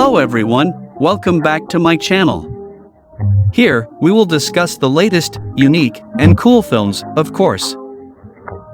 Hello everyone, welcome back to my channel. Here, we will discuss the latest, unique, and cool films, of course.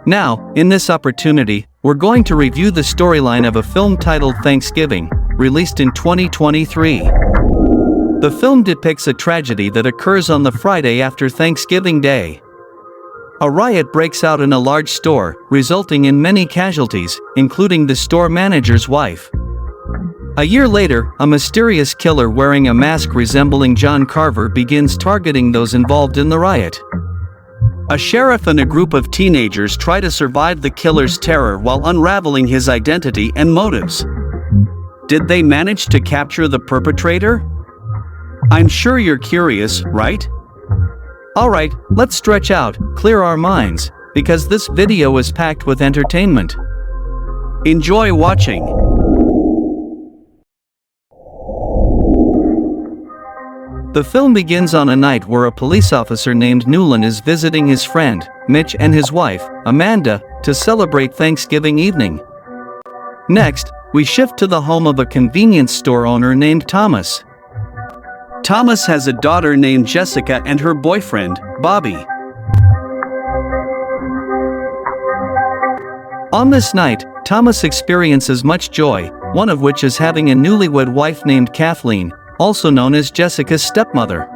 Now, in this opportunity, we're going to review the storyline of a film titled Thanksgiving, released in 2023. The film depicts a tragedy that occurs on the Friday after Thanksgiving Day. A riot breaks out in a large store, resulting in many casualties, including the store manager's wife. A year later, a mysterious killer wearing a mask resembling John Carver begins targeting those involved in the riot. A sheriff and a group of teenagers try to survive the killer's terror while unraveling his identity and motives. Did they manage to capture the perpetrator? I'm sure you're curious, right? Alright, let's stretch out, clear our minds, because this video is packed with entertainment. Enjoy watching. The film begins on a night where a police officer named Newland is visiting his friend, Mitch, and his wife, Amanda, to celebrate Thanksgiving evening. Next, we shift to the home of a convenience store owner named Thomas. Thomas has a daughter named Jessica and her boyfriend, Bobby. On this night, Thomas experiences much joy, one of which is having a newlywed wife named Kathleen, also known as Jessica's stepmother.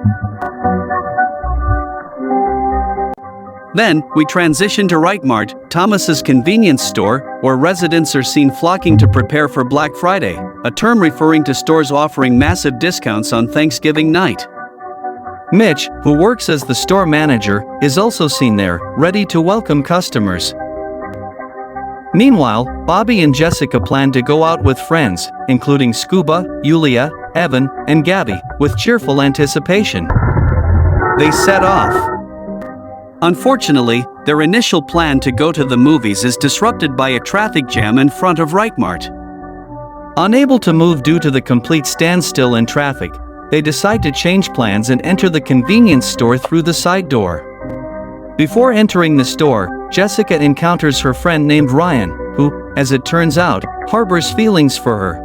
Then, we transition to Rightmart, Thomas's convenience store, where residents are seen flocking to prepare for Black Friday, a term referring to stores offering massive discounts on Thanksgiving night. Mitch, who works as the store manager, is also seen there, ready to welcome customers. Meanwhile, Bobby and Jessica plan to go out with friends, including Scuba, Yulia, Evan, and Gabby, with cheerful anticipation. They set off. Unfortunately, their initial plan to go to the movies is disrupted by a traffic jam in front of Rightmart. Unable to move due to the complete standstill in traffic, they decide to change plans and enter the convenience store through the side door. Before entering the store, Jessica encounters her friend named Ryan, who, as it turns out, harbors feelings for her.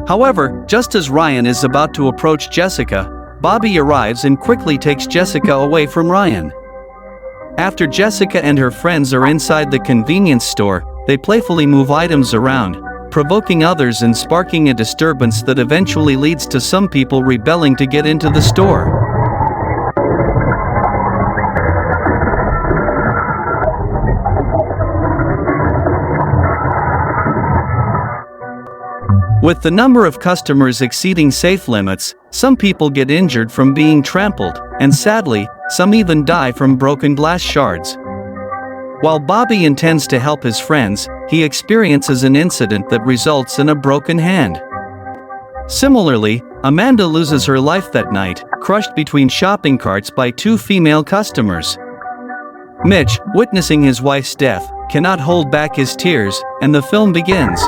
However, just as Ryan is about to approach Jessica, Bobby arrives and quickly takes Jessica away from Ryan. After Jessica and her friends are inside the convenience store, they playfully move items around, provoking others and sparking a disturbance that eventually leads to some people rebelling to get into the store. With the number of customers exceeding safe limits, some people get injured from being trampled, and sadly, some even die from broken glass shards. While Bobby intends to help his friends, he experiences an incident that results in a broken hand. Similarly, Amanda loses her life that night, crushed between shopping carts by two female customers. Mitch, witnessing his wife's death, cannot hold back his tears, and the film begins.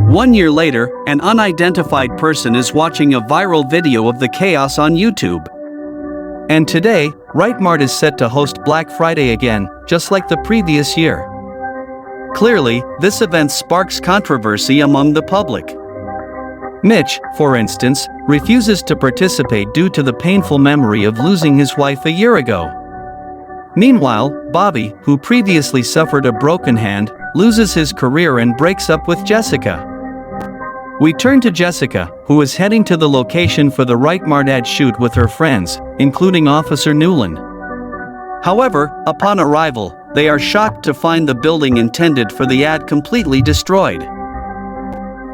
1 year later, an unidentified person is watching a viral video of the chaos on YouTube. And today, Rightmart is set to host Black Friday again, just like the previous year. Clearly, this event sparks controversy among the public. Mitch, for instance, refuses to participate due to the painful memory of losing his wife a year ago. Meanwhile, Bobby, who previously suffered a broken hand, loses his career and breaks up with Jessica. We turn to Jessica, who is heading to the location for the Rightmart ad shoot with her friends, including Officer Newland. However, upon arrival, they are shocked to find the building intended for the ad completely destroyed.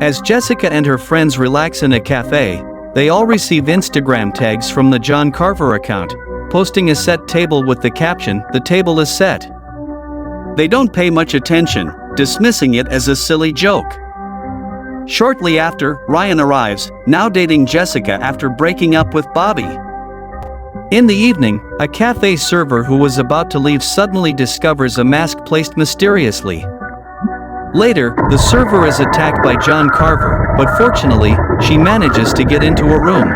As Jessica and her friends relax in a cafe, they all receive Instagram tags from the John Carver account, posting a set table with the caption, "The table is set." They don't pay much attention, dismissing it as a silly joke. Shortly after, Ryan arrives, now dating Jessica after breaking up with Bobby. In the evening, a cafe server who was about to leave suddenly discovers a mask placed mysteriously. Later, the server is attacked by John Carver, but fortunately, she manages to get into a room.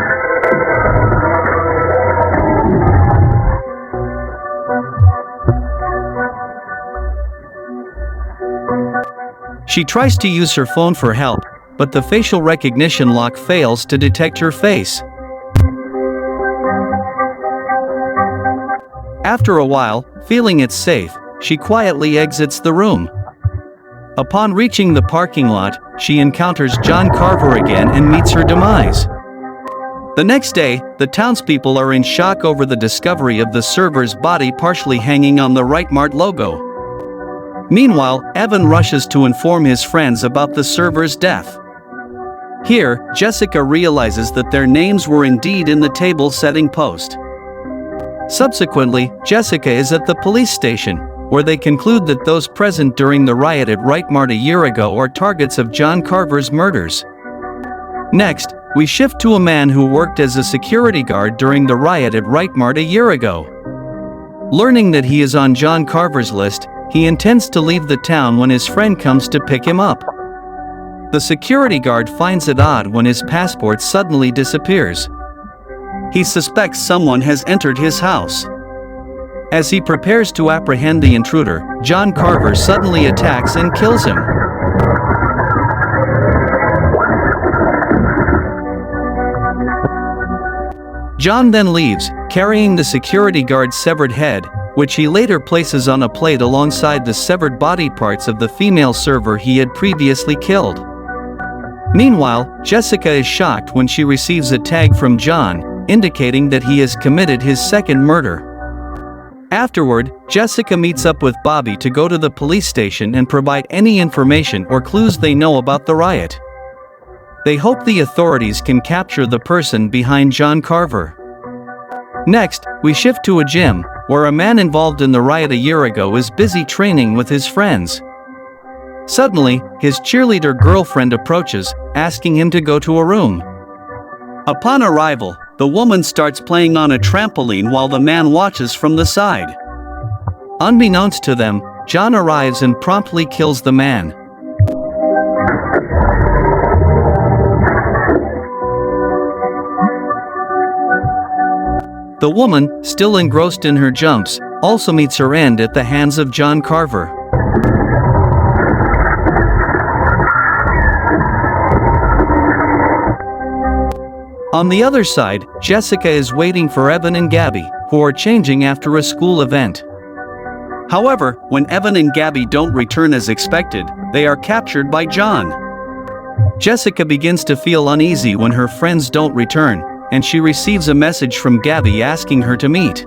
She tries to use her phone for help, but the facial recognition lock fails to detect her face. After a while, feeling it's safe, she quietly exits the room. Upon reaching the parking lot, she encounters John Carver again and meets her demise. The next day, the townspeople are in shock over the discovery of the server's body partially hanging on the Right Mart logo. Meanwhile, Evan rushes to inform his friends about the server's death. Here, Jessica realizes that their names were indeed in the table setting post. Subsequently, Jessica is at the police station, where they conclude that those present during the riot at Right Mart a year ago are targets of John Carver's murders. Next, we shift to a man who worked as a security guard during the riot at Right Mart a year ago. Learning that he is on John Carver's list, he intends to leave the town when his friend comes to pick him up. The security guard finds it odd when his passport suddenly disappears. He suspects someone has entered his house. As he prepares to apprehend the intruder, John Carver suddenly attacks and kills him. John then leaves, carrying the security guard's severed head, which he later places on a plate alongside the severed body parts of the female server he had previously killed. Meanwhile, Jessica is shocked when she receives a tag from John, indicating that he has committed his second murder. Afterward, Jessica meets up with Bobby to go to the police station and provide any information or clues they know about the riot. They hope the authorities can capture the person behind John Carver. Next, we shift to a gym, where a man involved in the riot a year ago is busy training with his friends. Suddenly, his cheerleader girlfriend approaches, asking him to go to a room. Upon arrival, the woman starts playing on a trampoline while the man watches from the side. Unbeknownst to them, John arrives and promptly kills the man. The woman, still engrossed in her jumps, also meets her end at the hands of John Carver. On the other side, Jessica is waiting for Evan and Gabby, who are changing after a school event. However, when Evan and Gabby don't return as expected, they are captured by John. Jessica begins to feel uneasy when her friends don't return, and she receives a message from Gabby asking her to meet.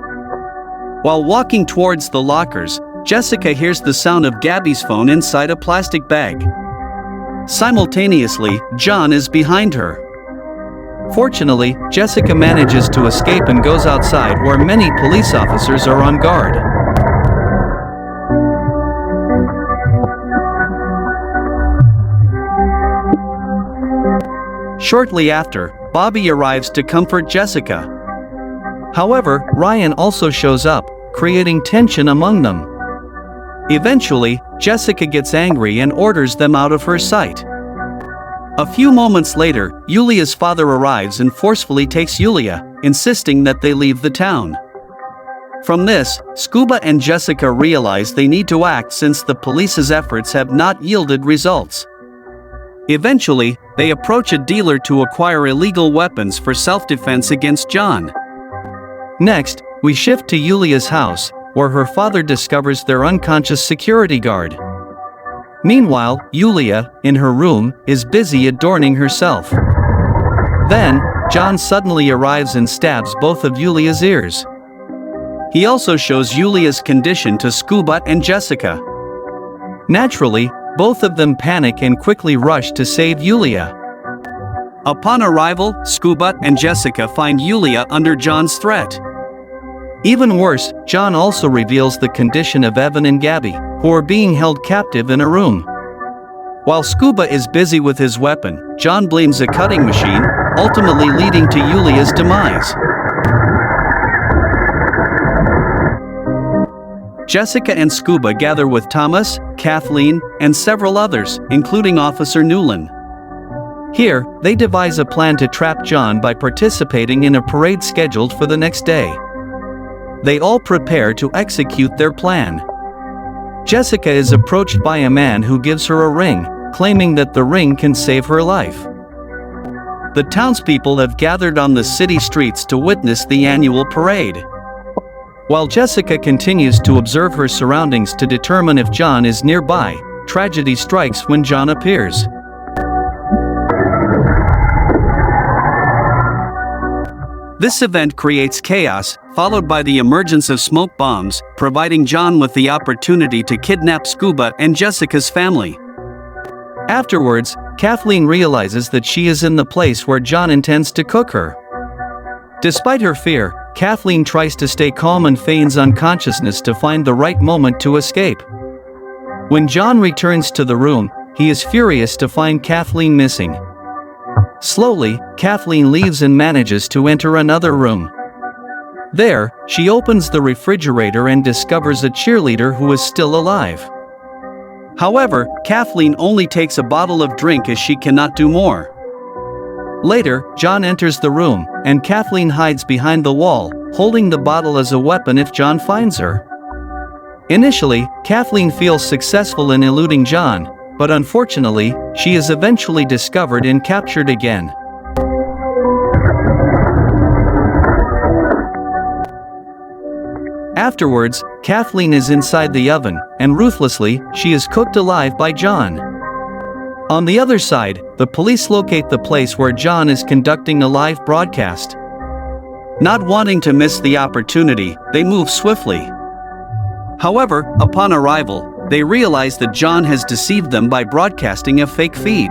While walking towards the lockers, Jessica hears the sound of Gabby's phone inside a plastic bag. Simultaneously, John is behind her. Fortunately, Jessica manages to escape and goes outside where many police officers are on guard. Shortly after, Bobby arrives to comfort Jessica. However, Ryan also shows up, creating tension among them. Eventually, Jessica gets angry and orders them out of her sight. A few moments later, Yulia's father arrives and forcefully takes Yulia, insisting that they leave the town. From this, Scuba and Jessica realize they need to act since the police's efforts have not yielded results. Eventually, they approach a dealer to acquire illegal weapons for self-defense against John. Next, we shift to Yulia's house, where her father discovers their unconscious security guard. Meanwhile, Yulia, in her room, is busy adorning herself. Then, John suddenly arrives and stabs both of Yulia's ears. He also shows Yulia's condition to Scuba and Jessica. Naturally, both of them panic and quickly rush to save Yulia. Upon arrival, Scuba and Jessica find Yulia under John's threat. Even worse, John also reveals the condition of Evan and Gabby, who are being held captive in a room. While Scuba is busy with his weapon, John blames a cutting machine, ultimately leading to Yulia's demise. Jessica and Scuba gather with Thomas, Kathleen, and several others, including Officer Newland. Here, they devise a plan to trap John by participating in a parade scheduled for the next day. They all prepare to execute their plan. Jessica is approached by a man who gives her a ring, claiming that the ring can save her life. The townspeople have gathered on the city streets to witness the annual parade. While Jessica continues to observe her surroundings to determine if John is nearby, tragedy strikes when John appears. This event creates chaos, followed by the emergence of smoke bombs, providing John with the opportunity to kidnap Scuba and Jessica's family. Afterwards, Kathleen realizes that she is in the place where John intends to cook her. Despite her fear, Kathleen tries to stay calm and feigns unconsciousness to find the right moment to escape. When John returns to the room, he is furious to find Kathleen missing. Slowly, Kathleen leaves and manages to enter another room. There, she opens the refrigerator and discovers a cheerleader who is still alive. However, Kathleen only takes a bottle of drink as she cannot do more. Later, John enters the room, and Kathleen hides behind the wall, holding the bottle as a weapon if John finds her. Initially, Kathleen feels successful in eluding John, but unfortunately, she is eventually discovered and captured again. Afterwards, Kathleen is inside the oven, and ruthlessly, she is cooked alive by John. On the other side, the police locate the place where John is conducting a live broadcast. Not wanting to miss the opportunity, they move swiftly. However, upon arrival, they realize that John has deceived them by broadcasting a fake feed.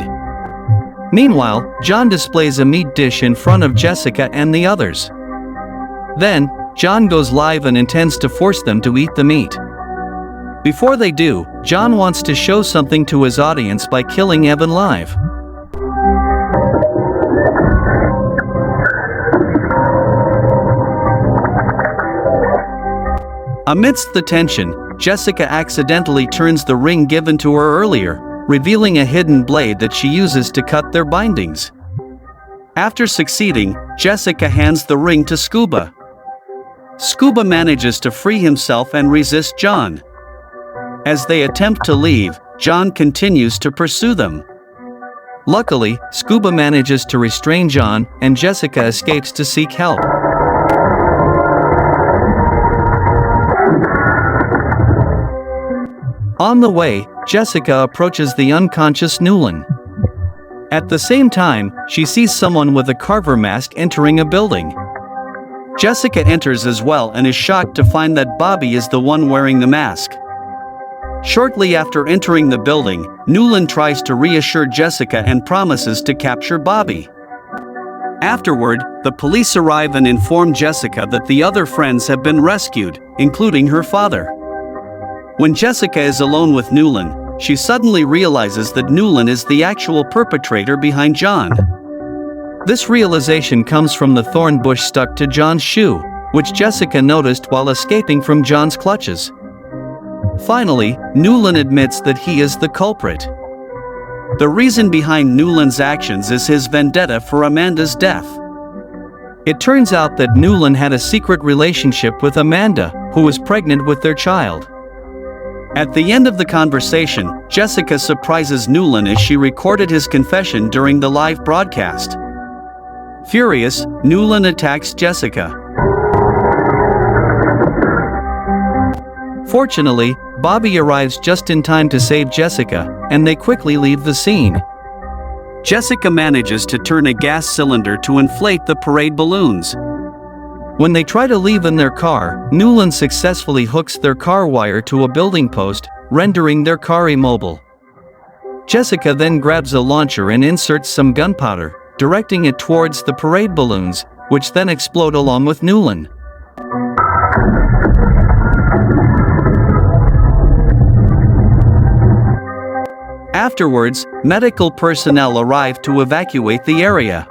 Meanwhile, John displays a meat dish in front of Jessica and the others. Then, John goes live and intends to force them to eat the meat. Before they do, John wants to show something to his audience by killing Evan live. Amidst the tension, Jessica accidentally turns the ring given to her earlier, revealing a hidden blade that she uses to cut their bindings. After succeeding, Jessica hands the ring to Scuba. Scuba manages to free himself and resist John. As they attempt to leave, John continues to pursue them. Luckily, Scuba manages to restrain John, and Jessica escapes to seek help. On the way, Jessica approaches the unconscious Newland. At the same time, she sees someone with a Carver mask entering a building. Jessica enters as well and is shocked to find that Bobby is the one wearing the mask. Shortly after entering the building, Newland tries to reassure Jessica and promises to capture Bobby. Afterward, the police arrive and inform Jessica that the other friends have been rescued, including her father. When Jessica is alone with Newland, she suddenly realizes that Newland is the actual perpetrator behind John. This realization comes from the thorn bush stuck to John's shoe, which Jessica noticed while escaping from John's clutches. Finally, Newland admits that he is the culprit. The reason behind Newland's actions is his vendetta for Amanda's death. It turns out that Newland had a secret relationship with Amanda, who was pregnant with their child. At the end of the conversation, Jessica surprises Newland as she recorded his confession during the live broadcast. Furious, Newland attacks Jessica. Fortunately, Bobby arrives just in time to save Jessica, and they quickly leave the scene. Jessica manages to turn a gas cylinder to inflate the parade balloons. When they try to leave in their car, Newland successfully hooks their car wire to a building post, rendering their car immobile. Jessica then grabs a launcher and inserts some gunpowder, directing it towards the parade balloons, which then explode along with Newland. Afterwards, medical personnel arrive to evacuate the area.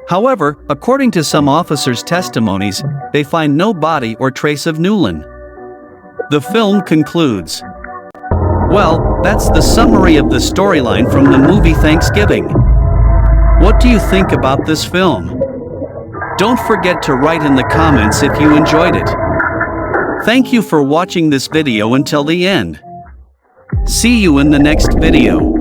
However, according to some officers' testimonies, they find no body or trace of Newland. The film concludes. Well, that's the summary of the storyline from the movie Thanksgiving. What do you think about this film? Don't forget to write in the comments if you enjoyed it. Thank you for watching this video until the end. See you in the next video.